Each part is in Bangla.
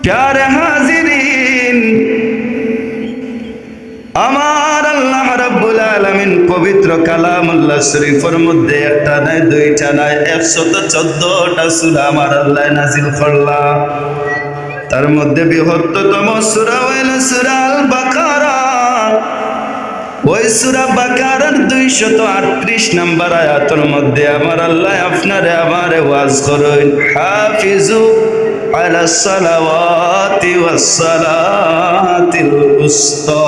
প্যারে হাজিরিন, আমার আল্লাহ রাব্বুল আলামিন পবিত্র কালামুল্লাহ শরীফের মধ্যে একটা নাই দুইটা নাই 114টা সূরা আমার আল্লাহ নাযিল করলা। তার মধ্যে বৃহত্তম সূরা হইল সূরা আল বাকারা। ওই সূরা বাকারার 238 নম্বর আয়াতের মধ্যে আমার আল্লাহ আপনারে আমারে ওয়াজ করেন, হাফিজু আলা সালাওয়াতি ওয়াস সালাতিল উস্তা।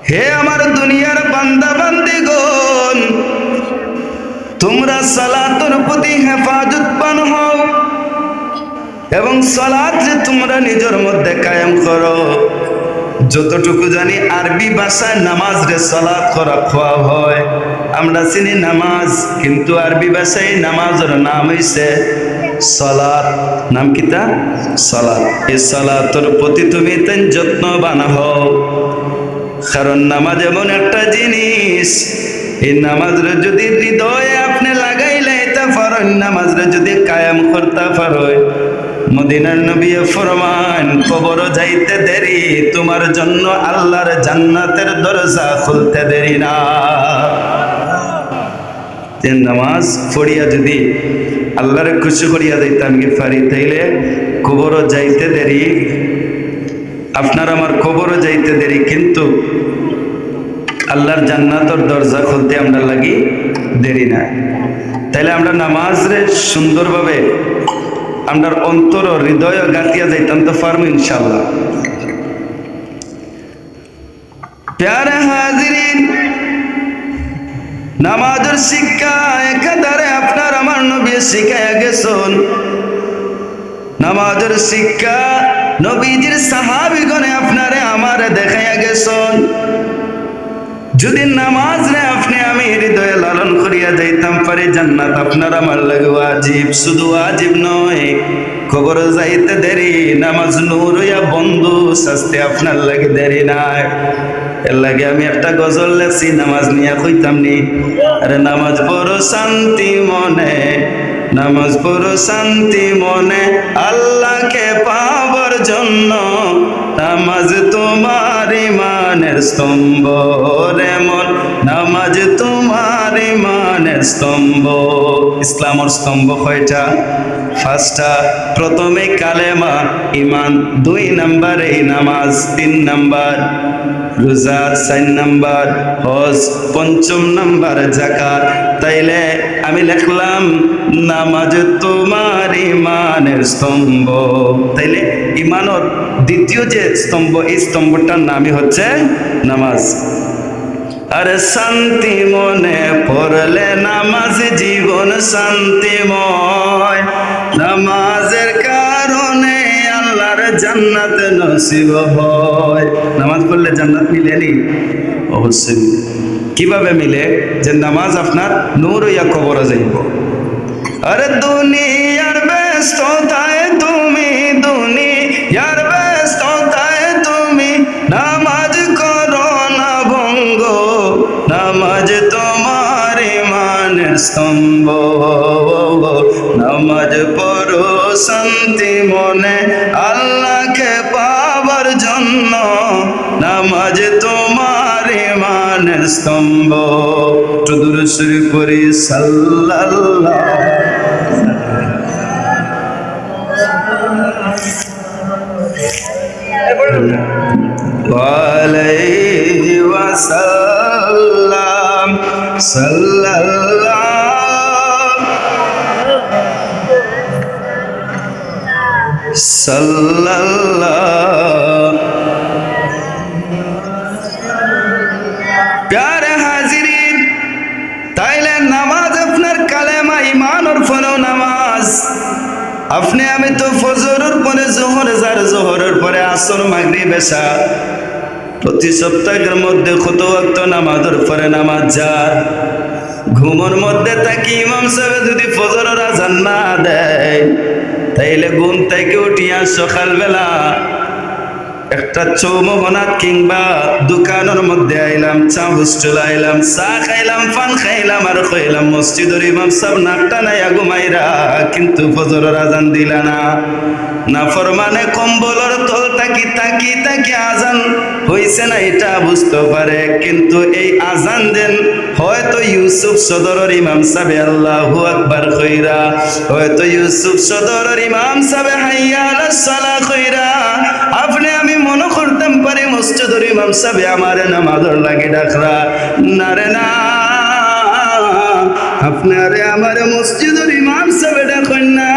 হে আমার দুনিয়ার বান্দা বান্দিগণ, তোমরা সালাতের প্রতি হেফাজতবান হও এবং সালাত যে তোমরা নিজের মধ্যে কায়েম করো। যতটুকু জানি আরবি ভাষায় নামাজ রে সালাত করা খোয়া হয়, আমরা চিনি নামাজ, কিন্তু আরবি ভাষায় নামাজের নাম হইছে সালাত। নাম কিতা? সালাত। এই সালাতের প্রতি তুমি তেন যত্নবান হও, কারণ নামাজ এমন একটা জিনিস, এই নামাজরে যদি হৃদয়ে আপনি লাগাইলে তা পারেন, নামাজরে যদি কায়েম করতে পারেন, মদিনার নবী ফরমান কবর যাইতে দেরি তোমার জন্য আল্লাহর জান্নাতের দরজা খুলতে দেরি না। যে নামাজ পড়িয়া যদি আল্লাহর খুশি করিয়া যাইতাম কি পারি, তাইলে কবর যাইতে দেরি, আপনার আমার কবর যাইতে দেরি, কিন্তু আল্লাহর জান্নাতের দরজা খুলতে আমরা লাগি দেরি না। তাইলে আমরা নামাজরে সুন্দরভাবে আমরার অন্তর হৃদয় গাতিয়া যাইতাম তো পারবো ইনশাআল্লাহ। প্যারে হাজিরিন, নামাজের শিক্ষা একাধারে আপনার আমার নবী শিখাইয়া গেছেন। নামাজের শিক্ষা নবীজির সাহাবীগণে আপনারে আমারে দেখাইয়া গেছেন। যদি নামাজ রে আপনি আমি হৃদয়ে লালন করিয়া যাইতাম পারি, জান্নাত আপনার আমার লাগে ওয়াজিব। শুধু ওয়াজিব নয়, কবর যাইতে দেরি, নামাজ নূর হইয়া বন্ধু শাস্তি আপনার লাগে দেরি নাই। এর লাগে আমি একটা গজল লেখছি, নামাজ নিয়ে কইতাম নি। আরে নামাজ পড়ো শান্তি মনে, নামাজ পড়ো শান্তি মনে, আল্লাহকে পাবার জন্য। নামাজ তোমার ইমানের স্তম্ভ রে মন, নামাজ তোমার ইমানের স্তম্ভ। ইসলামের স্তম্ভ কয়টা? 5টা। প্রথমে কালেমা ইমান, 2 নম্বরে নামাজ, 3 নম্বর রোজা, 4 নম্বর হজ, 5ম নম্বর যাকাত। তাইলে আমি লিখলাম নামাজ তোমার ইমানের স্তম্ভ। তাইলে ইমানের দ্বিতীয় যে স্তম্ভ, এই স্তম্ভটার নামই হচ্ছে নামাজ। আরে শান্তি মনে পড়লে নামাজ জীবন শান্তিময়, নামাজের কারণে আল্লাহর জান্নাত নসিব হয়। নামাজ পড়লে জান্নাত মিলেনি? অবশ্যই মিলে। কিভাবে মিলে? যে নামাজ আপনার নূর হইয়া কবরে যাইব। আরে দুনিয়ার ব্যস্ততায় তুমি, দুনিয়ার ব্যস্ততায় তুমি নামাজ করো না ভঙ্গ, নামাজ তোমার ইমানের স্তম্ভ। নামাজ পড়ো শান্তি মনে, আল্লাহকে পাবার জন্য, নামাজ তোমার ইমানের স্তম্ভ। একটু দূরে শুরু করি সাল্লাল্লাহ আলাইহি ওয়াসাল্লাম, সাল্লাল্লাহ সাল্লাল্লাহ। প্যারে হাজিরিন, তাইলে নামাজ আপনার কালেমা ইমানের ফলেও নামাজ। আপনি আমি তো ফজরের পরে জোহর, যার জোহরের পরে আসর, মাগরিব, এশা, প্রতি সপ্তাহের মধ্যে কত ওয়াক্ত নামাজের পরে নামাজ যার। ঘুমের মধ্যে তাকি ইমাম সাহেব যদি ফজরের আজান না দেয়, তাইলে ঘুম থেকে উঠিয়া সকালবেলা একটা চৌমোহনাত কিংবা দোকানের মধ্যে আইলাম, চা হোস্টেল আইলাম, চা খাইলাম, পান খাইলাম আর খাইলাম, মসজিদের ইমাম সাহেব নাকটা নাইয়া ঘুমাইরা কিন্তু ফজরের আজান দিলা না। নাফরমানে কম্বলের তল তাকি তাকি তাকি আজান হইছে না এটা বুঝতে পারে, কিন্তু এই আজান দেন হয়তো ইউসুফ সদরের ইমাম সাহেব আল্লাহু আকবার কইরা, হয়তো ইউসুফ সদরের ইমাম সাহেব হাইয়া আলাস সালাহ কইরা আপনি আমি মনে করতাম পারি মসজিদের ইমাম সাহেব আমার নামাজের লাগে ডাকরা না রে না, আপনারে আমার মসজিদের ইমাম সাহেব ডাকেন না,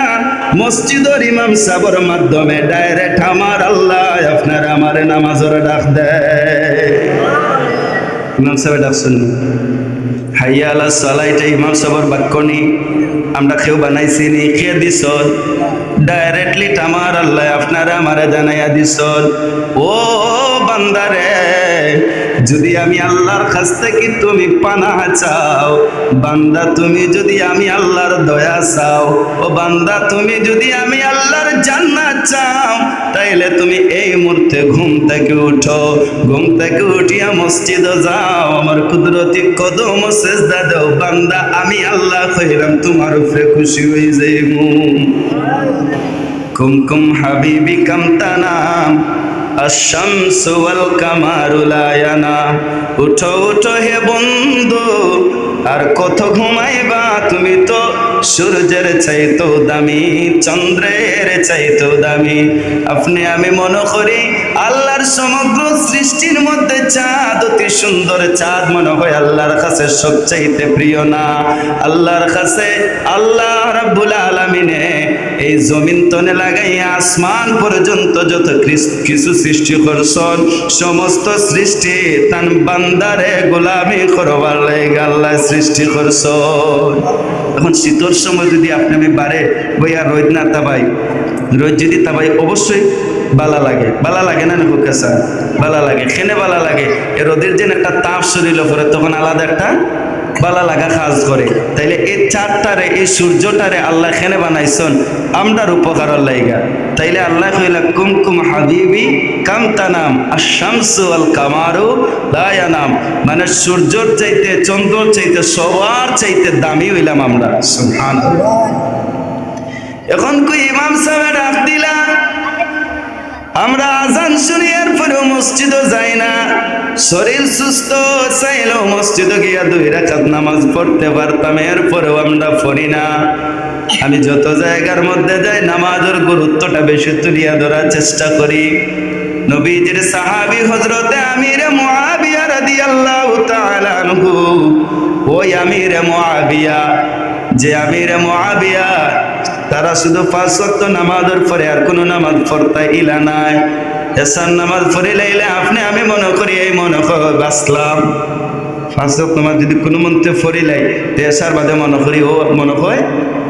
মসজিদের ইমাম সাহেবের মাধ্যমে ডাইরেক্ট আমার আল্লাহ আপনার আমার নামাজের ডাক দেয়। ইমাম সাহেব ডাকছেন হাইয়া আলাস সালাহ, এটা ইমাম সাহেবের বাক্য নি, আমরা কেউ বানাইছি নি, কে দিছ ডাইরেক্টলি আমার আল্লাহ আপনারা আমারে জানাইয়া দিছ। ও বান্দারে, যদি আমি আল্লাহর কাছ থেকে তুমি পানাহ চাও, বান্দা তুমি যদি আমি আল্লাহর দয়া চাও, ও বান্দা তুমি যদি আমি আল্লাহর জান্নাত চাও, তাইলে তুমি এই মুহূর্তে ঘুম থেকে উঠো, ঘুম থেকে উঠিয়া মসজিদে যাও, আমার কুদরতি কদম সেজদা দাও, বান্দা আমি আল্লাহ কইলাম তোমার উপরে খুশি হয়ে যাইবো। কুমকুম হাবিবি কাম তানাম আশ-শামসু ওয়াল কামারু লা ইয়ানাম, উঠো উঠো হে বন্ধু আর কত ঘুমাইবা, তুমি তো সূর্যের চাইতেও দামি, চন্দ্রের চাইতেও দামি। আপনি আমি মনে করি আল্লাহর সমগ্র সৃষ্টির মধ্যে চাঁদ অতি সুন্দর, চাঁদ মনে হয় আল্লাহর কাছে সবচাইতে প্রিয় না? আল্লাহর কাছে আল্লাহ রাব্বুল আলামিনে এই জমিন তনে লাগাইয়া আসমান পর্যন্ত যত কিছু সৃষ্টি করছেন, সমস্ত সৃষ্টি তান বান্দারে গোলামি করবার লাগি আল্লাহ সৃষ্টি করছেন। এখন শীতর সময় যদি আপনি আমি বারে বইয়া রোদ না তাবাই, রোদ যদি তাবাই অবশ্যই বালা লাগে, বালা লাগে না হুকেসা বালা লাগে, খেনে বালা লাগে, এ রোদের যেন একটা তাপ শরীর পরে তখন আলাদা একটা বালা লাগা কাজ করে। তাইলে এই চাঁদটারে এই সূর্যটারে আল্লাহ খেনে বানাইছেন আমরার উপকারের লাইগা। তাইলে আল্লাহ কইলা কুমকুম হাবিবি কাম তানাম আশ-শামসু ওয়াল কামারু লা ইয়ানাম, মানে সূর্যর চাইতে চন্দ্রর চাইতে সবার চাইতে দামি হইলাম আমরা। সুবহানাল্লাহ। এখন কই ইমাম সাহেব ডাক দিলা, আমরা আজান শুনি এরপরেও মসজিদও যাই না, শরীর সুস্থ চাইলেও মসজিদে গিয়া 2 রাকাত নামাজ পড়তে পারতাম, এরপরেও আমরা পড়ি না। আমি যত জায়গার মধ্যে যাই নামাজের গুরুত্বটা বেশি তুলিয়া ধরার চেষ্টা করি। নবীজির সাহাবী হযরতে আমিরে মুআবিয়া রাদিয়াল্লাহু তাআলা আনহু, ওই আমিরে মুআবিয়া, যে আমিরে মুআবিয়া তারা শুধু 5 ওয়াক্ত নামাজের পরে আর কোনো নামাজ পড়তে ইলা নাই। এসার নামাজ পড়ে লাইলে আপনি আমি মনে করি এই মনে করি বাঁচলাম। 5 ওয়াক্ত নামাজ যদি কোনো মন্ত্রে পড়িলাই এসার বাদে মনে করি ও মনে হয়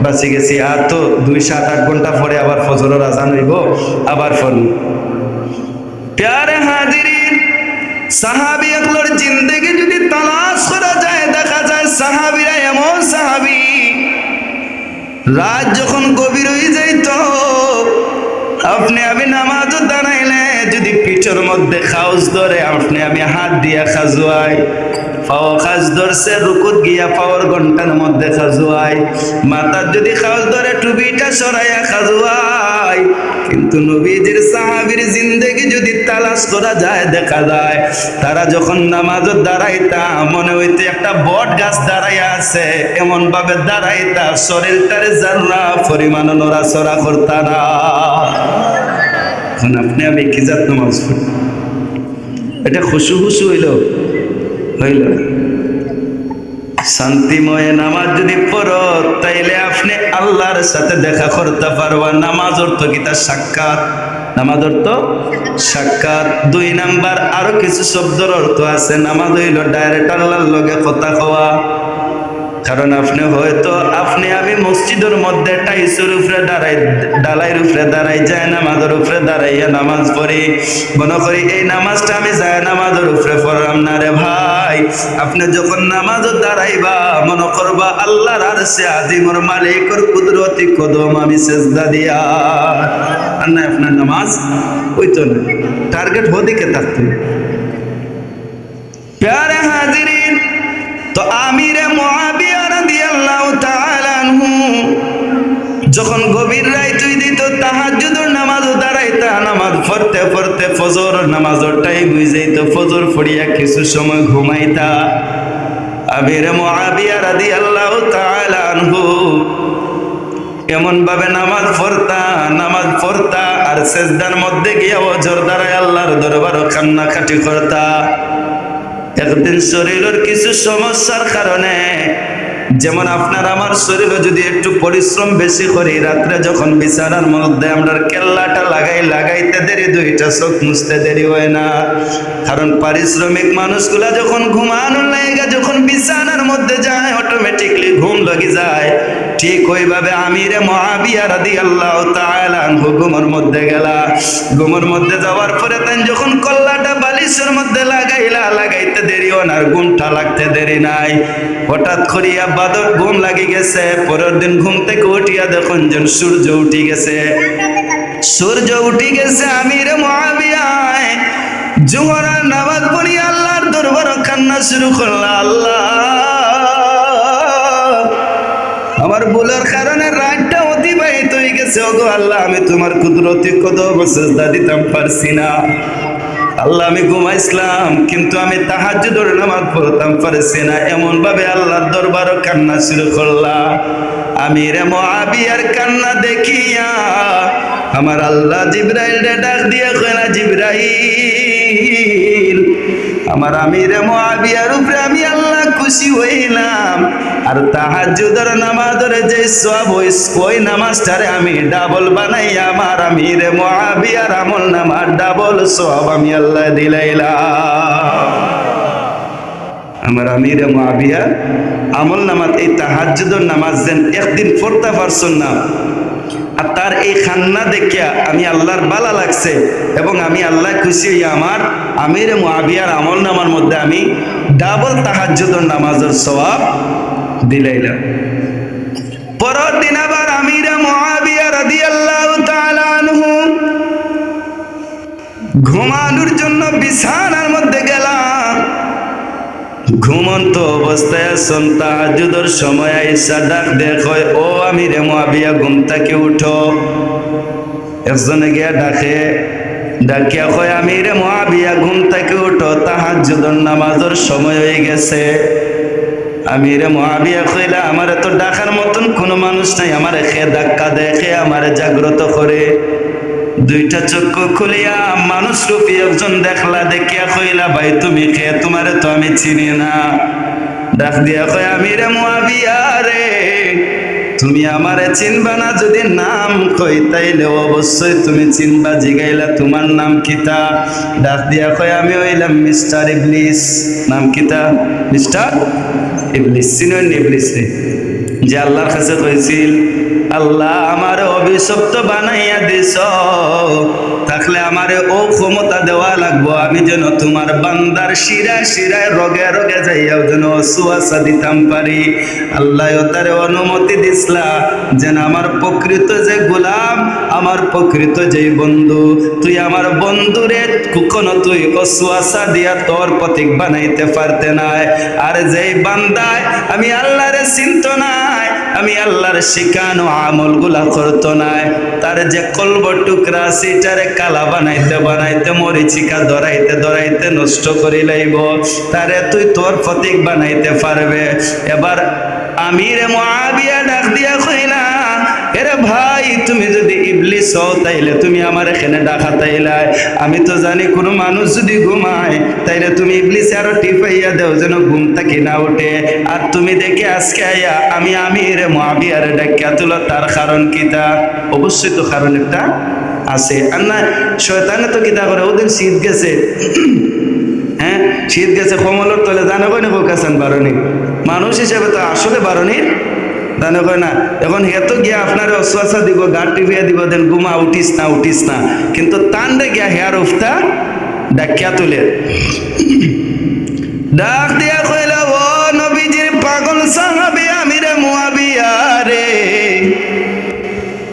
বাঁচি গেছি, আর তো 2-7-8 ঘন্টা পরে আবার ফজরের আজান হইব, আবার পড়ি। প্যারে হাজিরিন, সাহাবী আকলর জিন্দেগি যদি তালাশ করা যায়, দেখা যায় সাহাবীরা এমন সাহাবী, রাত যখন গভীর হয়ে যাইত আপনি আমি নামাজও দাঁড়াইলে যদি পিঠের মধ্যে খাউজ ধরে আপনি আমি হাত দিয়া খাজুয়াই, পাও খাজ ধরছে রুকুত গিয়া পাওয়ার ঘন্টার মধ্যে খাজুয়াই, মাথার যদি খাউজ ধরে টুপিটা সরাইয়া খাজুয়াই। কিন্তু নবীজির সাহাবীর জিন্দেগি যদি তালাশ করা যায়, দেখা যায় তারা যখন নামাজও দাঁড়াইতা মনে হইতে একটা বট গাছ দাঁড়াইয়া আছে, এমন ভাবে দাঁড়াইতা শরীরটারে জাররা পরিমাণ নড়াচড়া করতা না। এখন আপনি আমি কি জাত নামাজ পড়ি, এটা খুশু খুশু হইল শান্তিময় নামাজ যদি পড়ো তাইলে আপনি আল্লাহর সাথে দেখা করতে পারবা। নামাজ অর্থ কি? তার সাক্ষাৎ। নামাজ অর্থ সাক্ষাৎ। 2 নাম্বার আরো কিছু শব্দের অর্থ আছে। নামাজ হইল ডাইরেক্ট আল্লাহর লগে কথা কওয়া। কারণ আপনি হয়তো আপনি আমি মসজিদের মধ্যে টাইসের উপরে ডালাইয়ের উপরে দাঁড়াই, যায় নামাজের উপরে দাঁড়াইয়া নামাজ পড়ি, মনে করি এই নামাজটা আমি যায় নামাজের উপরে পড়লাম না রে ভাই। আপনি যখন নামাজও দাঁড়াইবা মনে করবা আল্লাহর আরশে আজিমের মালিকের কুদরতি কদম আমি সেজদা দিয়া, আর না আপনার নামাজ হইতো না। টার্গেট ওদিকে থাকতে। প্যারে হাজিরিন, তো আমিরে মুআবিয়া রাদিয়াল্লাহু তাআলা আনহু যখন গভীর রাত হইতো তাহাজ্জুদের নামাজও দাঁড়াইতা, নামাজ পড়তে পড়তে ফজর নামাজের টাইম হয়ে যাইতো, ফজর পড়িয়া কিছু সময় ঘুমাইতা। আমিরে মুআবিয়া রাদিয়াল্লাহু তাআলা আনহু এমন ভাবে নামাজ পড়তা আর সেজদার মধ্যে গিয়া ওজর দাঁড়ায় আল্লাহর দরবারে কান্নাকাটি করতা। একদিন শরীরের কিছু সমস্যার কারণে, যেমন আপনার আমার শরীরে যদি একটু পরিশ্রম বেশি করি, রাত্রে যখন বিছানার মধ্যে আমরা কেল্লাটা লাগাইতে দেরি, দুইটা চোখ মুছতে দেরি হয় না। কারণ পারিশ্রমিক মানুষগুলা যখন ঘুমানোর লাগা যখন বিছানার মধ্যে যায়, অটোমেটিকলি ঘুম লেগে যায়। ঠিক ওইভাবে আমিরে মুআবিয়া রাদিয়াল্লাহু তাআলা আনহু ঘুমের মধ্যে গেলা। ঘুমের মধ্যে যাওয়ার পরে তাই যখন কল্লাটা বালিশের মধ্যে লাগাইতে দেরি হয় না, আর ঘুমটা লাগতে দেরি নাই। হঠাৎ করিয়া বাদর ঘুম লাগি গেছে। পরের দিন ঘুম থেকে উঠিয়া দেখুন যেন সূর্য উঠি গেছে। আমিরে মুআবিয়া জোহরের নামাজ পড়িয়া আল্লাহর দরবারে কান্না শুরু করলা। আল্লাহ, আমার ভুলের কারণে রাতটা অতিবাহিত হয়ে গেছে। ওগো আল্লাহ, আমি তোমার কুদরতি কদমে সিজদা দিতাম পারছি না। আল্লাহ, আমি ঘুমাইছিলাম কিন্তু আমি তাহাজ্জুদের নামাজ পড়তাম পারছি না। এমন ভাবে আল্লাহর দরবারে কান্না শুরু করলাম। আমিরে মুআবিয়ার কান্না দেখিয়া আমার আল্লাহ জিবরাইলকে ডাক দিয়ে কইলা, জিবরাইল, আমার আমিরে মুআবিয়ার উপরে আমি আল্লাহ খুশি হইলাম, আর তাহাজ্জুদের নামাজের যে সওয়াব ওই নামাজটারে আমি ডাবল বানাইয়া আমার আমিরে মুআবিয়ার আমল নামার ডাবল সওয়াব আমি আল্লাহ দিলাইলাম। আমার আমিরে মুআবিয়া আমল নামাজ এই তাহাজ্জুদের নামাজ যেন একদিন পড়তে পারছেন না, আর তার এই খান্না দেখিয়া আমি আল্লাহর ভালো লাগছে এবং আমি আল্লাহ খুশি হইয়া আমার আমিরে মুআবিয়ার আমল নামার মধ্যে আমি ডাবল তাহাজ্জুদের নামাজের সওয়াব দিলাইলাম। পরের দিন আবার আমিরে মুআবিয়া রাদিয়াল্লাহু তাআলা আনহু ঘুমানোর জন্য বিছানার মধ্যে গেলাম। ঘুমন্ত অবস্থায় আছেন, তাহাজ্জুদের সময় আইসা ডাক দেখো, ও আমিরে মুআবিয়া ঘুম থেকে উঠো। একজনে গিয়া ডাকিয়া কয়, আমিরে মুআবিয়া ঘুম থেকে উঠো, তাহাজ্জুদের নামাজের সময় হয়ে গেছে। আমিরে মুআবিয়া কইলা, আমারে তো ডাকার মতন কোনো মানুষ নাই, আমারে খেয়ে ধাক্কা দেখে আমারে জাগ্রত করে। দুইটা চক্ষু খুলিয়া মানুষ রূপী একজন দেখলা। দেখিয়া কইলা, ভাই তুমি কে? তোমারে তো আমি চিনি না। ডাক দিয়া কয়, আমিরে মুআবিয়া রে, তুমি আমারে চিনবা না? যদি নাম কই তাইলে অবশ্যই তুমি চিনবা। জিগাইলা, তোমার নাম কিতা? ডাক দিয়া কয়, আমি হইলাম মিস্টার ইবলিস। নাম কিতা? মিস্টার ইবলিস। চিনেন ইবলিস রে, যে আল্লাহর কাছে কইছিল, আল্লাহ আমারে অভিশপ্ত বানাইয়া দিছ, থাকলে আমারে ও ক্ষমতা দেওয়া লাগবো, আমি যেন তোমার বান্দার শিরায় রগে রগে যাইয়াও যেন ওয়াসওয়াসা দিতাম পারি। আল্লাহ তারে অনুমতি দিসলা যেন আমার প্রকৃত যে গোলাম, আমার প্রকৃত যে বন্ধু, তুই আমার বন্ধুরে কখনো তুই ওয়াসওয়াসা দিয়া তোর প্রতীক বানাইতে পারতে নাই। আর যেই বান্দায় আমি আল্লাহরে চিনত নাই, আমি আল্লাহর শিখানো আমল গুলা করতো নাই, তার যে কলব টুকরা সেটারে কালা বানাইতে মরিচিকা ধরাইতে নষ্ট করি লাইব, তারে তুই তোর প্রতীক বানাইতে পারবে। এবার আমিরে মুআবিয়া ডাক দিয়া কইলা, এরে ভাই, তুমি যদি ইবলিস হও তাইলে তুমি আমার এখানে ডাকা তাইলা। আমি তো জানি কোনো মানুষ যদি ঘুমায় তাইলে তুমি ইবলিস আরো টিপাইয়া দেও যেন ঘুম থেকে না উঠে। আর তুমি দেখে আজকে আইয়া আমি আমিরে মুআবিয়ার ডাকিয়া তুলো, তার কারণ কিতা? অবশ্যই তো কারণ একটা আছে। আর না শয়তানে তো কিতা করে, ওদের শীত গেছে, হ্যাঁ শীত গেছে, কমলের তলে জানো কই না কাছেন বারণী, মানুষ হিসেবে তো আসলে বারণী জানো কয় না। এখন হেতো গিয়া আপনার ওয়াসওয়াসা দিব, গাঁট টিপিয়া দিব, দেন ঘুমা, উঠিস না, কিন্তু তান্ডে গিয়া হেয়ার উফতা ডাকিয়া তুলে ডাক দিয়া কইলা, ও নবীজির পাগল সাহাবী আমিরে মুআবিয়া রে,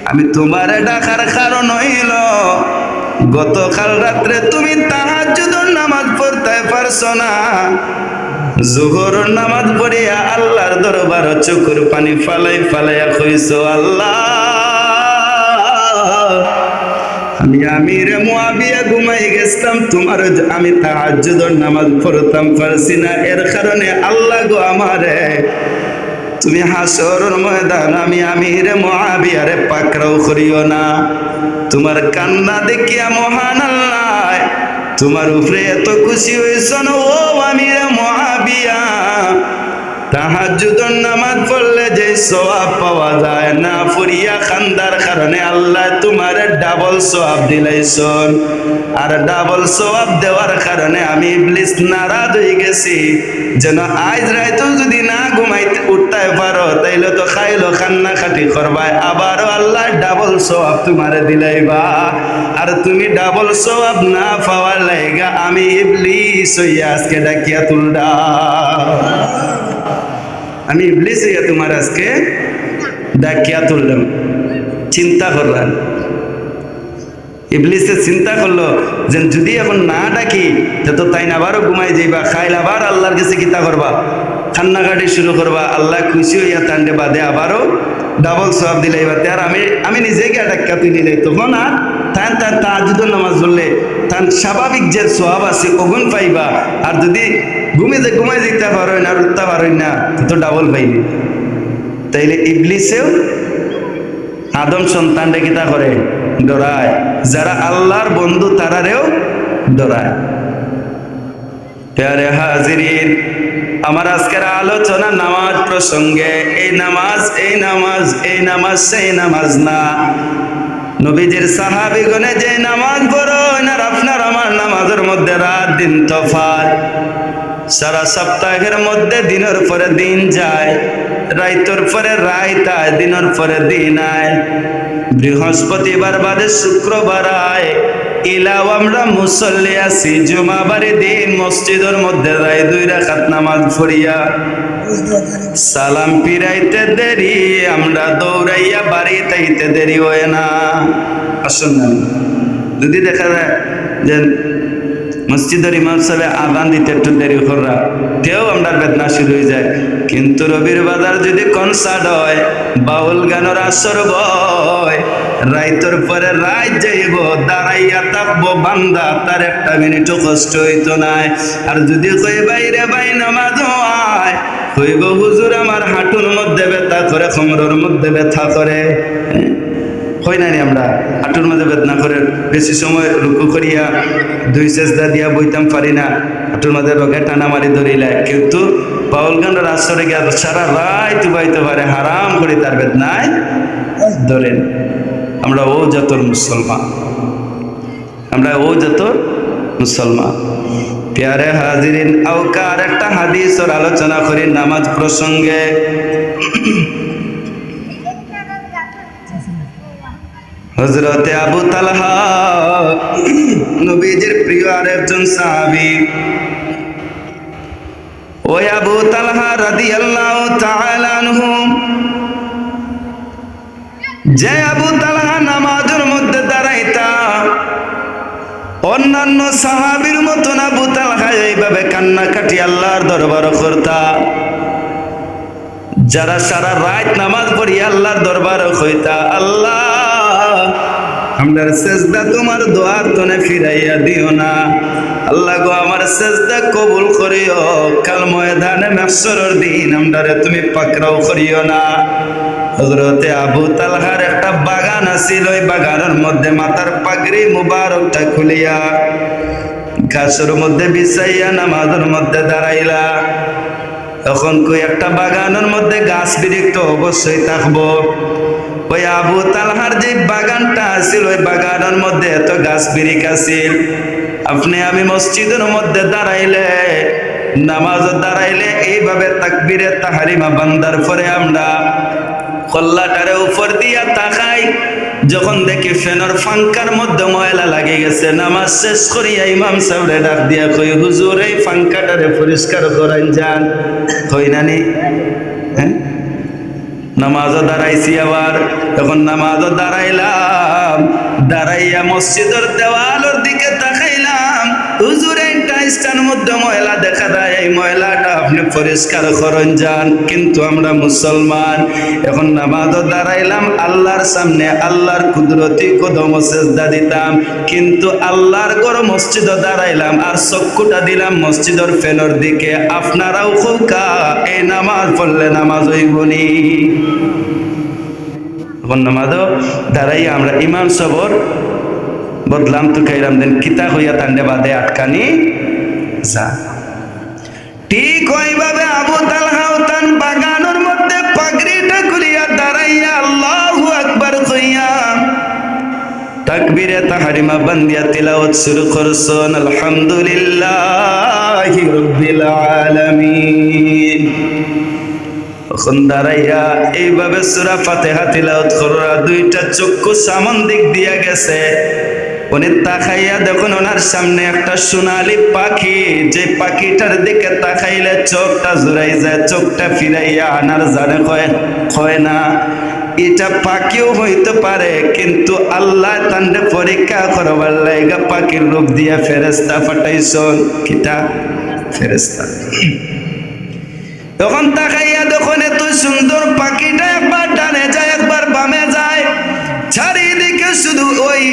আমি তোমারে ডাকার কারণ হইল গতকাল রাত্রে তুমি তাহাজ্জুদের নামাজ পড়তে পারছো না, জোহরের নামাজ পড়িয়া আল্লাহর দরবার চোখের পানি ফালাই ফালাইয়া কইছো, আল্লাহ আমি আমির মুআবিয়া ঘুমাই গেছিলাম, তোমার আমি তাহাজ্জুদের নামাজ পড়তাম পারছি না, এর কারণে আল্লাহ গো আমারে তুমি হাসরের ময়দান আমি আমির মুআবিয়ারে পাকড়াও করিও না। তোমার কান্না দেখিয়া মহান আল্লাহ তোমার উপরে এত খুশি হইছেন ও আমির মুআবিয়া। তাহাজ্জুদের নামাজ পড়লে যে সওয়াব পাওয়া যায় না পড়িয়া খান্দার কারণে আল্লাহ তোমার ডাবল সওয়াব দিলাইছেন, আর ডাবল সওয়াব দেওয়ার কারণে আমি ইবলিস নারাজ হয়ে গেছি, যেন আজ রাইতো যদি না ঘুমাইতে উঠতে পারো তাইলে তো খাইলো খান্না খাটি করবাই, আবারও আল্লাহ ডাবল সওয়াব তোমারে দিলাইবা, আর তুমি ডাবল সওয়াব না পাওয়ার লাইগা আমি ইবলিস হইয়া আজকে ডাকিয়া তুলডা, আমি ইবলিস হইয়া তোমার আজকে ডাকিয়া তুললাম। চিন্তা করলাম, ইবলিসে চিন্তা করলো যে যদি এখন না ডাকি তো তাই না আবারও ঘুমাই যাইবা, খাইল আবার আল্লাহর কাছে কিতা করবা, কান্নাকাটি শুরু করবা, আল্লাহ খুশি হইয়া তান্ডে বাদে আবারও ডাবল সওয়াব দিলাইবা। আর আমি নিজে গিয়ে ডাক্কা তুই নিলে তখন আর তার তাহাজ্জুদের নামাজ পড়লে তার স্বাভাবিক যে সওয়াব আছে ওগুন পাইবা, আর যদি ঘুমাই যেতে পারো না আর উঠতে পারো না তো ডাবল পাইনি। তাইলে ইবলিসেও আদম সন্তানরে কিতা করে ডরায়, যারা আল্লাহর বন্ধু তারারেও ডরায়। প্যারে হাজিরিন, আমার আজকের আলোচনা নামাজ প্রসঙ্গে। এই নামাজ সেই নামাজ না, নবীজির সাহাবীগণে যে নামাজ পড়ো না আপনার আমার নামাজের মধ্যে রাত দিন তফাৎ। সারা সপ্তাহের মধ্যে দিনের পরে দিন যায়, রাইতর পরে রাইত আয়, দিনের পরে দিন আয়। বৃহস্পতিবার বাদে শুক্রবার আয়, ইলাও আমরা মুসল্লি আছি, জুমাবারে দিন মসজিদের মধ্যে যাই 2 রাকাত নামাজ পড়িয়া, সালাম ফিরাইতে দেরি আমরা দৌড়াইয়া বাড়ি তাইতে দেরি হয় না। আসুন না, যদি দেখা যায় যে মসজিদের ইমাম সাহেব আযান দিতে একটু দেরি করা তেও আমরা বেদনা শুরু হয়ে যায়, কিন্তু রবির বাজার যদি কনসার্ট হয়, বাউল গানের আসর বয়, রাইতর পরে রাত যাইব, দাঁড়াইয়া থাকবো বান্দা, তার একটা মিনিটও কষ্ট হইতো নাই। আর যদি কই বাইরে বাই নামাজ হয়, কইব হুজুর আমার হাঁটুর মধ্যে ব্যথা করে, কোমরের মধ্যে ব্যথা করে, হয় না আমরা হাঁটুর মধ্যে বেদনা করে বেশি সময় রুকু করিয়া 2 সেজদা দিয়া বইতাম পারি না, হাঁটুর মধ্যে রোগে টানা মারি ধরিলায়, কিন্তু বাউল গানের আসরে গিয়া সারা রাত বাইতে পারে হারাম করে তার বেদনায় ধরেন। আমরা ও যতর মুসলমান, প্যারে হাজিরিন, আওকার একটা হাদিসের আলোচনা করি নামাজ প্রসঙ্গে। হযরতে আবু তালহা নবীজির প্রিয় আরেকজন সাহাবী, ওই আবু তালহা রাদিয়াল্লাহু তাআলা আনহু, যে আবু তালহা নামাজের মধ্যে দাঁড়াইতা অন্যান্য সাহাবীর মতন আবু তালহা এইভাবে কান্নাকাটি আল্লাহর দরবার করতা। যারা সারা রাত নামাজ পড়ি আল্লাহর দরবার কইতা, আল্লাহ আমার সেজদা তোমার দোয়ার তনে ফিরাইয়া দিও না, আল্লাহ গো আমার সেজদা কবুল করিও, কাল ময়দানে মাহশরের দিন আমরারে তুমি পাকড়াও করিও না। হযরতে আবু তালহার একটা বাগান আছিল, ওই বাগানের মধ্যে মাথার পাগড়ি মুবারকটা খুলিয়া গাছের মধ্যে বিছাইয়া নামাজের মধ্যে দাঁড়াইলা। তখন কই একটা বাগানের মধ্যে গাছ বিরিক্ত অবশ্যই থাকবো, ওই আবু তালহার যে বাগানটা আছিল ওই বাগানের মধ্যে এত গাছ বিরিক আছিল। আপনি আমি মসজিদের মধ্যে দাঁড়াইলে, নামাজ দাঁড়াইলে এইভাবে তাকবীরে তাহরিমা বান্দার পরে আমরা কল্লাটারে উপর দিয়া তাকাই, যখন দেখি ফ্যানের ফাঙ্কার মধ্যে ময়লা লাগে গেছে, নামাজ শেষ করিয়া ইমাম সাহেবরে ডাক দিয়া কই হুজুর এই ফাঙ্কাটারে পরিষ্কার করান যান, কই নানি, হ্যাঁ নামাজও দাঁড়াইছি, আবার যখন নামাজও দাঁড়াইলাম, দাঁড়াইয়া মসজিদের দেওয়ালের দিকে তাকাইলাম, হুজুর এই টাইলসটার মধ্যে ময়লা দেখা দেয়, এই ময়লাটা আপনি পরিষ্কার করেন যান। কিন্তু আমরা মুসলমান, এখন নামাজও দাঁড়াইলাম আল্লাহর সামনে, আল্লাহর কুদরতি কদম সেজদা দিতাম, কিন্তু আল্লাহর ঘর মসজিদও দাঁড়াইলাম আর চক্ষুটা দিলাম মসজিদের ফেনোর দিকে। আপনারাও খোকা এই নামাজ পড়লে নামাজ হইবনি। এখন নামাজও দাঁড়াইয়া আমরা ইমাম সবর বদলাম তো খাইলাম দেন কিতা হইয়া তান্ডে বাদে আটকানি যা। ঠিক ওইভাবে আবু তালহাও তান বাগানের মধ্যে পাগড়িটা খুলিয়া দাঁড়াইয়া আল্লাহু আকবার কইয়া তাকবীরে তাহরিমা বান্দিয়া তিলাওয়াত শুরু করছেন, আলহামদুলিল্লাহি রাব্বিল আলামিন। তখন দাঁড়াইয়া এইভাবে সূরা ফাতিহা তিলাওয়াত করা, দুইটা চক্ষু সামন দিক দিয়া গেছে। উনি তাকাইয়া দেখুন ওনার সামনে একটা সোনালী পাখি, যে পাখিটার দিকে তাকাইলে চোখটা জুড়াই যায়, চোখটা ফিরাইয়া আনার জানে কয় না এটা পাখিও হইতে পারে, কিন্তু আল্লাহ তান্ডে পরীক্ষা করবার লাইগা পাখির রূপ দিয়া ফেরেশতা পাঠাইছেন। কিতা ফেরেশতা। তখন তাকাইয়া দেখুন এত সুন্দর পাখিটা একবার ডানে যায় একবার বামে যায়, চারিদিকে শুধু ওই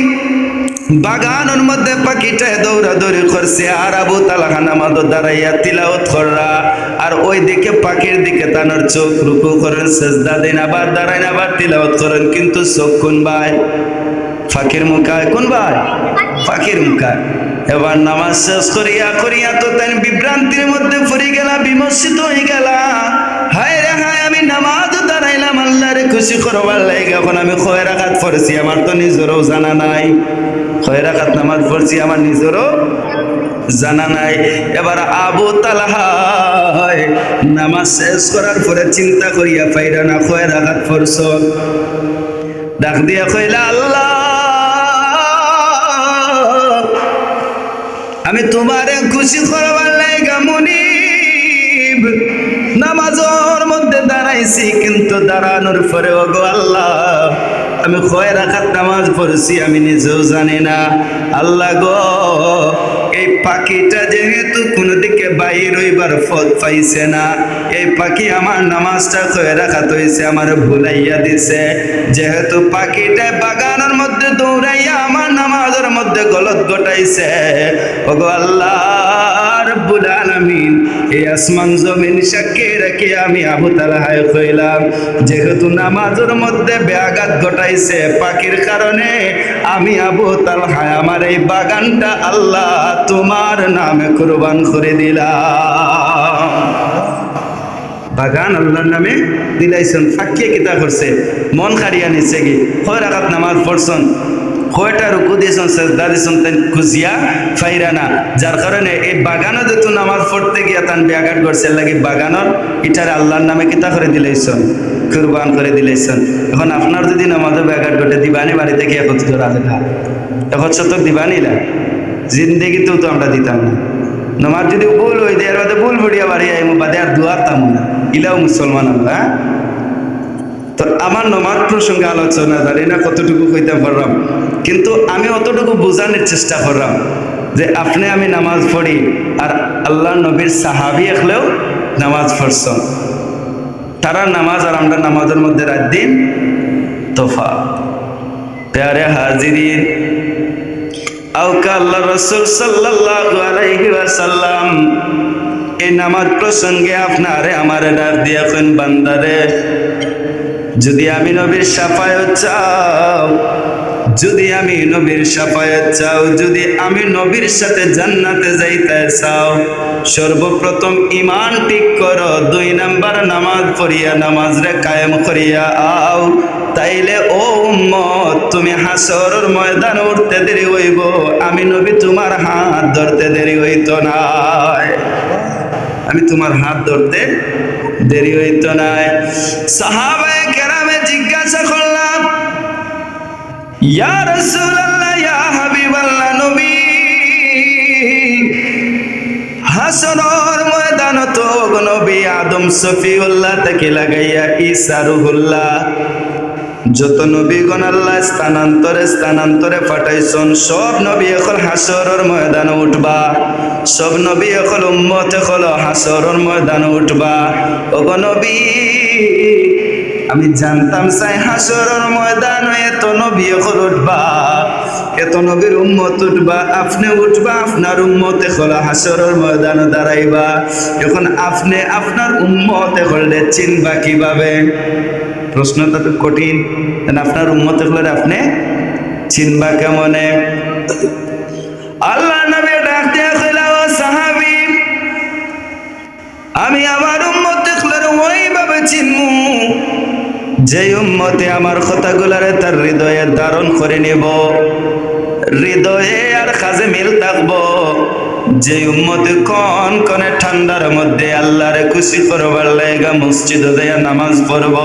বাগানের মধ্যে পাখিটা দৌড়াদৌড়ি করছে, আর আবু তালহা নামাজও দাঁড়াইয়া তিলাওয়াত করা, আর ওই দিকে পাখির দিকে তানোর চোখ রুকু করেন, সেজদা দেন, আবার দাঁড়াইন, আবার তিলাওয়াত করেন, কিন্তু চোখ কোন ভাই? পাখির মুখায়। কোন ভাই? পাখির মুখায়। এবার নামাজ শেষ করিয়া করিয়া তো তাই বিভ্রান্তির মধ্যে পড়ে গেলা, বিমর্ষিত হয়ে গেলা। হায় রে হায়, আমি নামাজ দাঁড়াইলাম আল্লাহরে খুশি করবার লাগে, এখন আমি কয় রাকাত পড়ছি আমার তো নিজেরও জানা নাই, কয় রাকাত নামাজ পড়ছি আমার নিজেরও জানা নাই। এবার আবু তালহা নামাজ শেষ করার পরে চিন্তা করিয়া পাইরা না কয় রাকাত পড়ছ, ডাক দিয়া কইলা আল্লাহ আমি তোমারে খুশি করবার লাগা মুনিব নামাজের মধ্যে দাঁড়াইছি, কিন্তু দাঁড়ানোর পরে ওগো আল্লাহ আমি কয় রাকাত নামাজ পড়ছি আমি নিজেও জানি না। আল্লাহ গো এই পাখিটা যেহেতু কোনো দিকে বাইর হইবার পথ পাইছে না, এই পাখি আমার নামাজটা কয় রাকাত হইছে আমার ভুলাইয়া দিছে, যেহেতু পাখিটা বাগানের মধ্যে দৌড়াইয়া আমার নামাজের মধ্যে গলত ঘটাইছে, ওগো আল্লাহ রব্বুল আলামিন এই আসমান জমিন সাক্ষী রেখে আমি আবু তালহায় কইলাম, যেহেতু নামাজের মধ্যে ব্যাঘাত ঘটাইছে পাখির কারণে, আমি আবু তালহায় আমার এই বাগানটা আল্লাহ তোমার নামে কুরবান করে দিলাম। বাগান আল্লাহর নামে দিলাইছেন। ফাঁকিয়ে কিতা করছে? মন খারিয়া নিচ্ছে কি কয় রাকাত নামাজ পড়ছেন, কয়টা রুকু দিয়েছেন, সেজদা দিয়েছেন, তাই খুঁজিয়া ফাইরা না, যার কারণে এই বাগানও যেহেতু নামাজ পড়তে গিয়া তান ব্যাঘাত করছে লাগি বাগানর এটার আল্লাহর নামে কিতা করে দিলাইছেন, কুরবান করে দিলাইছেন। এখন আপনার যদি নামাজে ব্যাঘাত ঘটে দিবানি বাড়িতে কি এখন তো রাজা এখন সত্তর দিবানি না, জিন্দেগিতেও তো আমরা দিতাম না। নামাজ যদি ভুল হয়ে দেয় বাদে ভুল বুড়িয়া বাড়িয়া এমন বাদে আর দুয়ারতাম না, ইলাও মুসলমান আমরা। তো আমার নামাজ প্রসঙ্গে আলোচনা জানি না কতটুকু কইতে পারলাম, কিন্তু আমি অতটুকু বোঝানোর চেষ্টা করলাম যে আপনি আমি নামাজ পড়ি আর আল্লাহ নবীর সাহাবি একলেও নামাজ পড়ছেন, তারা নামাজ আর আমরা নামাজের মধ্যে রাত দিন তোফা। প্যারে হাজিরিন, আউকা আল্লাহ রাসূল সাল্লাল্লাহু আলাইহি ওয়াসাল্লাম এই নামাজ প্রসঙ্গে আপনারে আমারে ডাক দিয়া কোন বান্দারে, যদি আমি নবীর শাফায়াত চাও, যদি আমি নবীর শাফায়াত চাও, যদি আমি নবীর সাথে জান্নাতে যাইতে চাও, সর্বপ্রথম ঈমান ঠিক করো, 2 নাম্বার নামাজ পড়িয়া নামাজরে কায়েম করিয়া আও, তাইলে ও উম্মত তুমি হাসরের ময়দানে উঠতে দেরি হইব, আমি নবী তোমার হাত ধরতে দেরি হইতো না, আমি তোমার হাত ধরতে দেরি হইতো না। সাহাবায়ে কেরামে জিজ্ঞাসা করলাম, ইয়া রাসূলুল্লাহ ইয়া হাবিবাল্লাহ নবী, হাসরের ময়দানে তো নবী আদম আদম সফিউল্লাহ থেকে লাগাইয়া ঈসা রুহুল্লাহ, যত নবীগণ আল্লাহ স্থানান্তরে পাঠাইছেন, সব নবী এখন হাসরের ময়দানে উঠবা। সব নবী এখন উম্মত হল হাসরের ময়দানে উঠবা। ওগো নবী, আমি জানতাম চাই হাসরের ময়দানে এত নবী এখন উঠবা, এত নবীর উম্মত উঠবা, আপনি উঠবা, আপনার উম্মতে হল হাসরের ময়দানে দাঁড়াইবা। এখন আপনি আপনার উম্মতে হলে চিনবা কিভাবে? প্রশ্নটা তো কঠিন। আপনার উম্মতে হলে আপনি চিনবা কেমনে? আল্লাহ নবী ডাক দিয়া কইলা, ও সাহাবী, আমি আমার উম্মতে হলে ওইভাবে চিনমু যে উম্মতে আমার কথাগুলারে তার হৃদয়ে ধারণ করে নিব, হৃদয়ে আর কাজে মিল থাকবো। যে উম্মতে কোন কোনে ঠান্ডার মধ্যে আল্লাহরে খুশি করবার লাগা মসজিদে যাইয়া নামাজ পড়ব,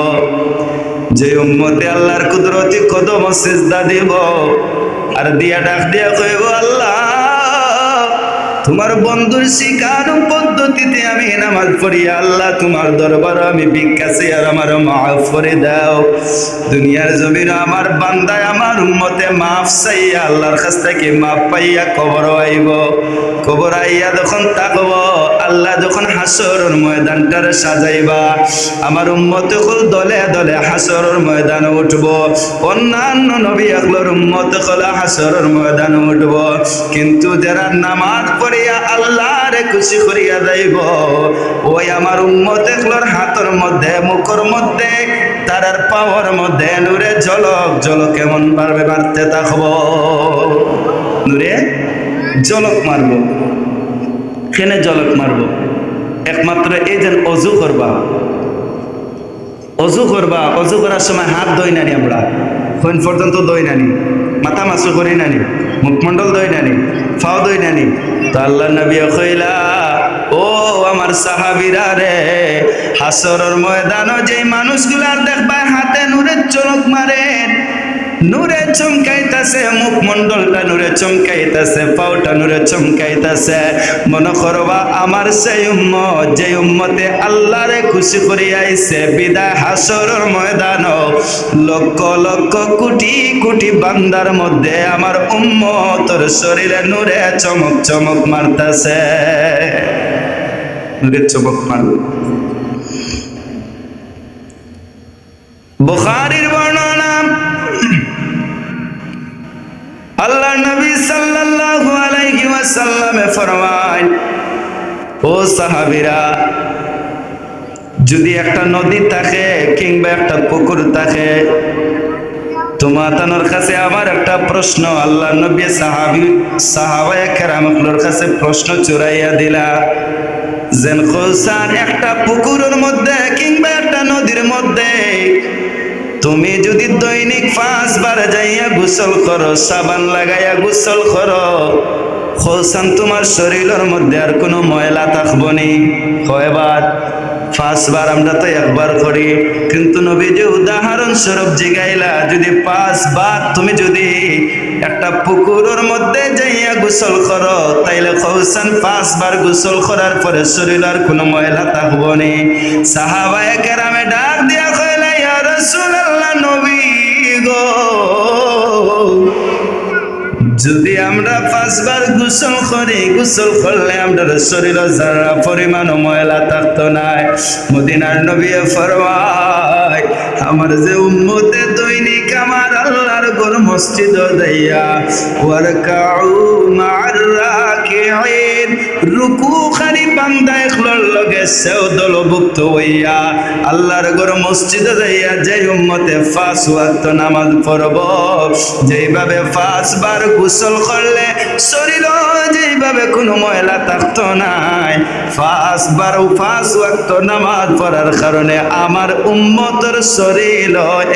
যে উম্মতে আল্লাহর কুদরতি কদম সিজদা দিব, আর দিয়া ডাক দিয়া কইব, আল্লাহ তোমার বন্ধুর শিখানো পদ্ধতিতে আমি নামাজ পড়ি, আল্লাহ তোমার দরবার আমি ভিক্ষা চাই, আর আমার মাফ করে দাও। দুনিয়ার জমিন আমার বান্দায় আমার উম্মতে মাফ চাইয়া আল্লাহর কাছ থেকে মাফ পাইয়া কবর আইব। কবর আইয়া যখন তাকব, আল্লাহ যখন হাসরের ময়দানটারে সাজাইবা, আমার উম্মতে হল দলে দলে হাসরের ময়দানে উঠব। অন্যান্য নবী আকলর উম্মতে হল হাসরের ময়দানে উঠব, কিন্তু যারা নামাজ পড়িয়া আল্লাহরে খুশি করিয়া যাইব, ওই আমার উম্মতে হলর হাতের মধ্যে মুখের মধ্যে তারার পাওয়ার মধ্যে নূরে ঝলক ঝলক কেমন পারবে মারতে থাকব, নূরে ঝলক মারব। কেনে ঝলক মারব? একমাত্র এই যে অজু করবা, অজু করবা, অজু করার সময় হাত দই নানি, আমরা কোন পর্যন্ত দই নানি, মাথা মাসু করি নানি, মুখমণ্ডল দই নানি, ফাও দই নানি। তো আল্লাহ নবী কইলা, ও আমার সাহাবীরা রে, হাসরের ময়দানে যে মানুষগুলার দেখবা হাতে নূরের ঝলক মারে, নূরে চমকাইতাছে, মুখমণ্ডলটা নূরে চমকাইতাছে, পাওটা নূরে চমকাইতাছে, মনে করবা আমার সেই উম্মত, যে উম্মতে আল্লাহরে খুশি করিয়া আইছে, বিদায় হাসরের ময়দান লক্ষ লক্ষ কোটি কোটি বান্দার মধ্যে আমার উম্মতর শরীরে নূরে চমক চমক মারতাছে, নূরে চমক মারবে। বুখারীর বর্ণনা, আল্লাহ নবী সাল্লাল্লাহু আলাইহি ওয়াসাল্লামে ফরমায়, ও সাহাবীরা, যদি একটা নদী থাকে কিংবা একটা পুকুর থাকে, তোমাদের কাছে আমার একটা প্রশ্ন, আল্লাহ নবী সাহাবায়ে কেরামের কাছে প্রশ্ন চুরাইয়া দিলা, যেন কৌসান একটা পুকুরের মধ্যে কিংবা একটা নদীর মধ্যে তুমি যদি দৈনিক 5 বার যাইয়া গোসল করো, সাবান লাগাইয়া গোসল করো, খোসান তোমার শরীরের মধ্যে আর কোনো ময়লা থাকবো নি? কয়বার? 5 বার। আমরা তো একবার করি, কিন্তু নবী যে উদাহরণ স্বরূপ জিগাইলা, যদি 5 বার তুমি যদি একটা পুকুরের মধ্যে যাইয়া গোসল করো, তাইলে খোসান 5 বার গোসল করার পরে শরীরে আর কোনো ময়লা থাকবো নি? সাহাবায়ে কেরামে ডাক দিয়া কইলা, ইয়া রাসূলুল্লাহ, নবী গো, যদি আমরা 5 বার গোসল করি, গোসল করলে আমাদের শরীরে যারা পরিমাণ ময়লা থাকতো না। মদিনার নবী ফরমায়, আমার যে উম্মতে দৈনিক আমার আল্লাহর ঘর মসজিদ যাইয়া ওয়ারকাউ মা'আর রাকিঈন, রুকু খালি বান্দা একলর লগে সেও দলভুক্ত হইয়া আল্লাহর ঘর মসজিদে যাইয়া যে উম্মতে 5 ওয়াক্ত নামাজ পড়ব, যেইভাবে 5 বার গোসল করলে শরীর যেইভাবে কোনো ময়লা থাকতো নাই, 5 বার 5 ওয়াক্ত নামাজ পড়ার কারণে আমার উম্মতের শরীর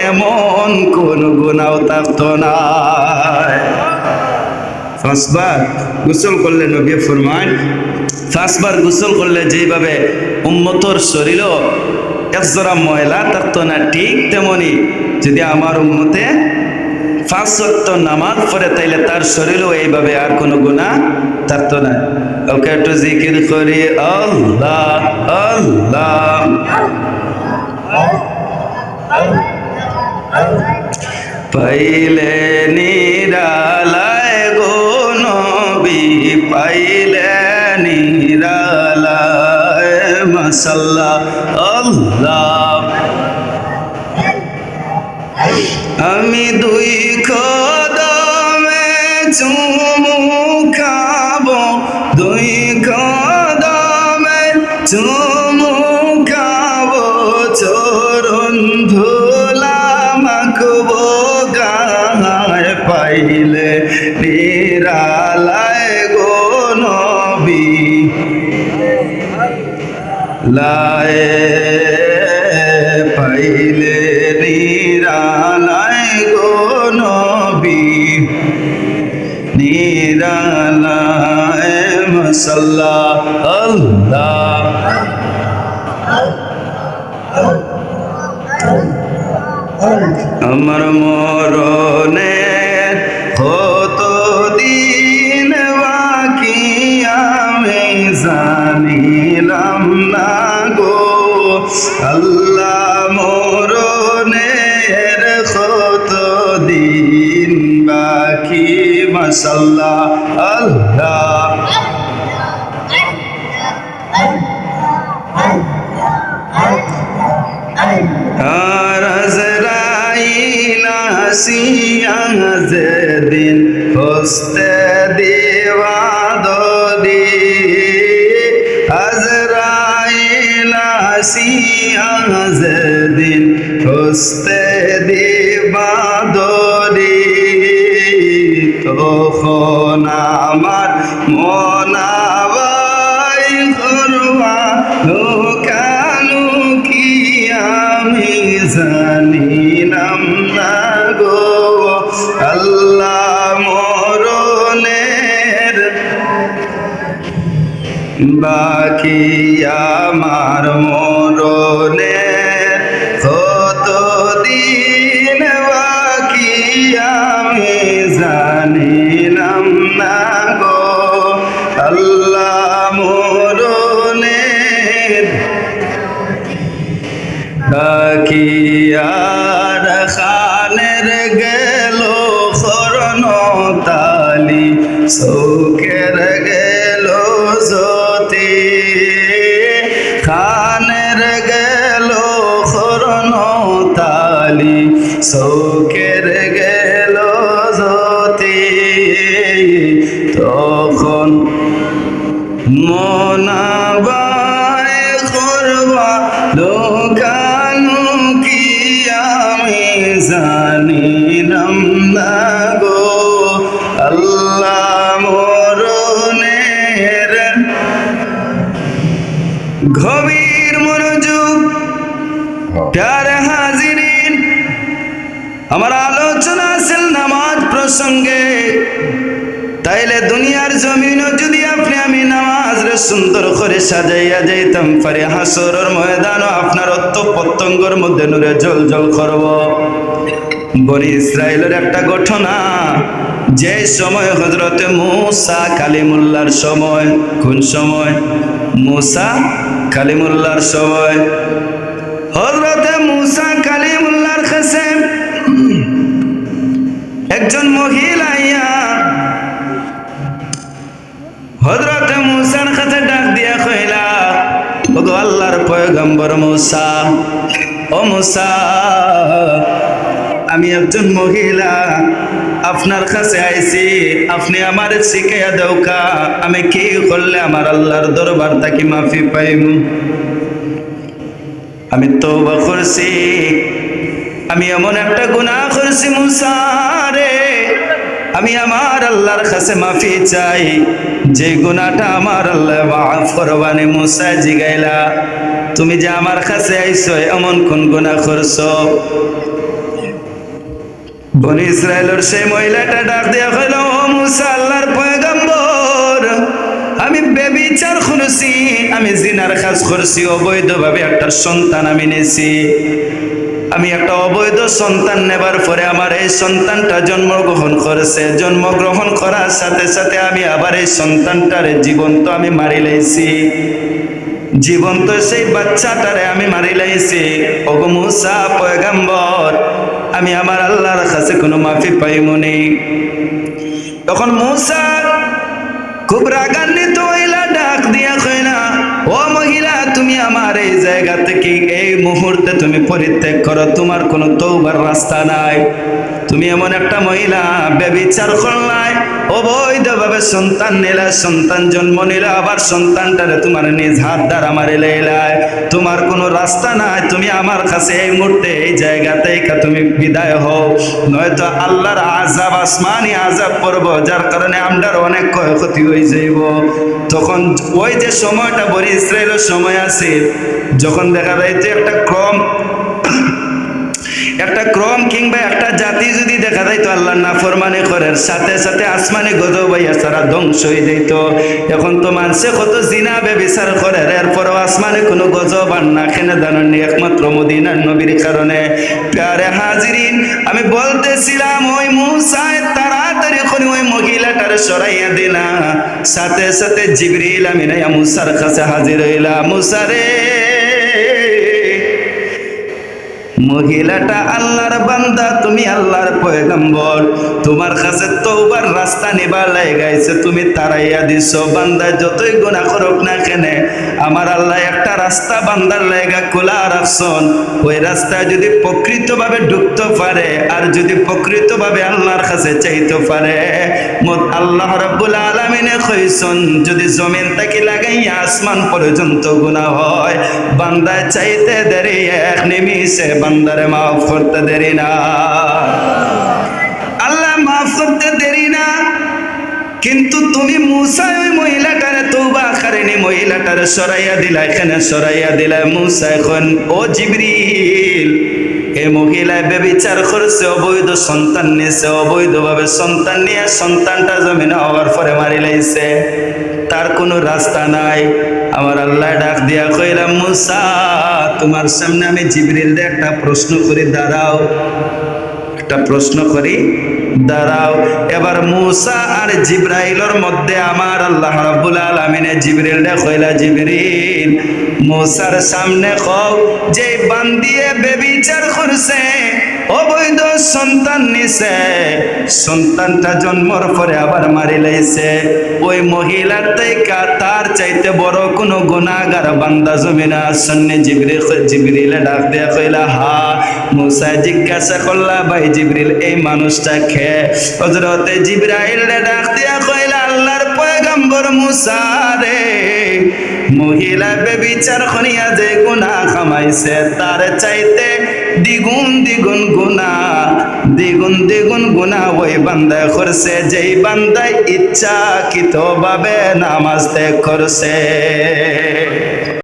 এমন কোন গুনাহ থাকতো না। 5 বার গোসল করলে নবী ফরমান, 5 বার গোসল করলে যেইভাবে উম্মতের শরীর একজোড়া ময়লা থাকতো না, ঠিক তেমনি যদি আমার উম্মতে 5 ওয়াক্ত নামাজ পড়ে তাইলে তার শরীরেও এইভাবে আর কোনো গুনাহ থাকতো না। ওকে একটু জিকির করি, আল্লাহ আল্লাহ। পাইলে নিরালায় গো নবী, পাইলে নিরালায়, মাশাআল্লাহ আল্লাহ। আমি দুই কদমে চুমু খাবো, দুই কদমে চুমু খাবো, চরণ ধুলা মাখবো গায়ে, পাইলে নিরালায় গো নবী লায়ে, পাইলে নিরালায় গো নবী নিরালায়, মাশাআল্লাহ আল্লাহ। আমার মরণে কত দিন বাকি আমি জানিলাম না গো আল্লাহ, মরণের কত দিন বাকি, মাশাআল্লাহ আল্লাহ। আর আজরাইল আসিয়া যেদিন হস্তে দেওয়া দদি, আজরাইল আসিয়া যেদিন হস্তে দেওয়া দদি, তখন আমার মনাবাই করবা লুকালুকি আমি জানিলাম না গো আল্লাহ, মরণের বাকি আমার মরণের কত দিন বাকি আমি জানিলাম না গো আল্লাহ, মরণের বাকি আর খানের গেল খরণ তালি, চৌকের গেল জ্যোতি, খানের গেল খরণ তালি, চৌকের গেল জ্যোতি, তখন মনাবাই করবা লুকালুকি আমি জানিলাম না গো আল্লাহ, মরণের গভীর মনোযোগ। প্যারে হাজিরিন, আমার আলোচনা আছে নামাজ প্রসঙ্গে। তাইলে দুনিয়ার জমিনও যদি আপনি আমি নামাজরে সুন্দর করে সাজাইয়া যাইতাম পারে, হাসরের ময়দানও আপনার অত্ত পতঙ্গর মধ্যে নূরে জল করব। বনি ইসরায়েলের একটা ঘটনা, যে সময় হযরতে মূসা কালিমুল্লাহর সময়, কোন সময়? মূসা কালিমুল্লাহর সময়। হযরতে মূসা কালিমুল্লাহর কাছে একজন মহিলা আইয়া হযরতে মূসার কাছে ডাক দিয়া কইলা, ওগো আল্লাহর পয়গম্বর মূসা, ও মূসা, আমি একজন মহিলা আপনার কাছে আইছি, আপনি আমার শিখাইয়া দাও কা আমি কি করলে আমার আল্লাহর দরবার থেকে মাফি পাইম। আমি তওবা করছি, আমি এমন একটা গুনাহ করছি মূসা রে, আমি আমার আল্লাহর কাছে মাফি চাই, যে গুনাহটা আমার আল্লাহ মাফ করবানি। মূসা জিগাইলা, তুমি যে আমার কাছে আইছো এমন কোন গুনাহ করছো? বনি ইসরায়েলের সেই মহিলাটা ডাক দিয়া কইল, ও মূসা আল্লাহর পয়গম্বর, আমি বেবিচার করছি, আমি জিনার কাজ করছি, অবৈধভাবে একটা সন্তান আমি নিয়েছি। আমি একটা অবৈধ সন্তান নেবার পরে আমার এই সন্তানটা জন্মগ্রহণ করেছে, জন্মগ্রহণ করার সাথে সাথে আমি আবার এই সন্তানটার জীবন্ত আমি মারি লাইছি, জীবন্ত সেই বাচ্চাটারে আমি মারি লাইছি। ওগো মুসা পয়গাম্বর, আমি আমার আল্লাহর কাছে কোনো মাফি পাইমনি। তখন মুসা খুব রাগান্বিত হইলা, ডাক দিয়া কইলা, ও মহিলা, তুমি আমার এই জায়গা থেকে এই মুহূর্তে তুমি পরিত্যাগ করো, তোমার কোনো তওবার রাস্তা নাই। তুমি এমন একটা মহিলা, ব্যভিচার করলাই, অবৈধভাবে সন্তান নিলা, সন্তান জন্ম নিলা, আবার সন্তানটারে তোমার নিজ হাত দ্বারা মারি লাইলাই, তোমার কোনো রাস্তা নাই। তুমি আমার কাছে এই মুহূর্তে এই জায়গাতে তুমি বিদায় হও, নয়তো আল্লাহর আযাব, আসমানি আযাব পড়ব, যার কারণে আমরার অনেক ক্ষয়ক্ষতি হয়ে যাইব। তখন ওই যে সময়টা বনি ইসরায়েলের সময় আছে, যখন দেখা যায় যে একটা ক্রম কিংবা একটা জাতি যদি দেখা যায় তো আল্লাহর নাফরমানি করার সাথে সাথে আসমানে গজব হইয়া সারা ধ্বংস হয়ে যাইত। এখন তো মানুষে কত জিনা ব্যভিচার করে, এরপরও আসমানে কোনো গজব আর না কেন জানেননি, একমাত্র মদিনার নবীর কারণে। প্যারে হাজিরিন, আমি বলতেছিলাম ওই মুসায় তাড়াতাড়ি করে ওই মহিলাটারে সরাইয়া দিলা, সাথে সাথে জিবরিল আমিন আইয়া মুসার কাছে হাজির হইলা। মুসা রে, মহিলাটা আল্লাহর বান্দা, তুমি আল্লাহর পয়গম্বর, তোমার কাছে তওবার রাস্তা নিবার লাগাইছে, তুমি তাড়াইয়া দিছো। বান্দা যতই গুনাহ করুক না কেন, আমার আল্লাহ একটা রাস্তা বান্দার লাগা খোলা রাখছেন। ওই রাস্তায় যদি প্রকৃতভাবে ঢুকতে পারে আর যদি প্রকৃতভাবে আল্লাহর কাছে চাইতে পারে, আল্লাহ রাব্বুল আলামিনে কইছেন, যদি জমিন থেকে লাগাইয়া আসমান পর্যন্ত গুনাহ হয়, বান্দা চাইতে দেরি এক নিমিষে বান্দারে মাফ করতে দেরি না, আল্লাহ মাফ করতে দেরি না। কিন্তু তুমি মুসা ওই মহিলাটারে তওবা করেনি, মহিলাটারে সরাইয়া দিলা, এখানে সরাইয়া দিলা। মুসা এখন, ও জিবরিল, এই মহিলায় ব্যভিচার করেছে, অবৈধ সন্তান নিয়েছে, অবৈধভাবে সন্তান নিয়ে সন্তানটা জমিনে হওয়ার পরে মারি লাইছে, তার কোনো রাস্তা নাই। আমার আল্লাহ ডাক দিয়া কইলাম, মুসা, তোমার সামনে আমি জিবরিল দিয়ে একটা প্রশ্ন করি, দাঁড়াও, একটা প্রশ্ন করি, দাঁড়াও। এবার মুসা আর জিবরাইলের মধ্যে আমার আল্লাহ রাব্বুল আলামিনে জিবরিল ডে কইলা, জিবরিল, মুসার সামনে কও, যে বান্দিয়ে ব্যভিচার করছে, অবৈধ সন্তান নিছে, সন্তানটা জন্মর পরে আবার মারি লাইছে, ওই মহিলার থেকে তার চাইতে বড় কোনো গুনাহগার বান্দা জমিনে আসেননি? জিবরিলে ডাক দিয়া কইলা, হা। মুসা জিজ্ঞাসা করলা, ভাই জিবরিল, এই মানুষটা খে? হযরতে জিবরাইল ডাক দিয়া কইলা, আল্লাহর পয়গম্বর মুসা রে, মহিলা ব্যভিচার করিয়া যে গুনাহ কামাইছে, তার চাইতে দ্বিগুণ দ্বিগুণ গুনাহ ওই বান্দা করছে, যেই বান্দায় ইচ্ছাকৃতভাবে নামাজ ত্যাগ করছে।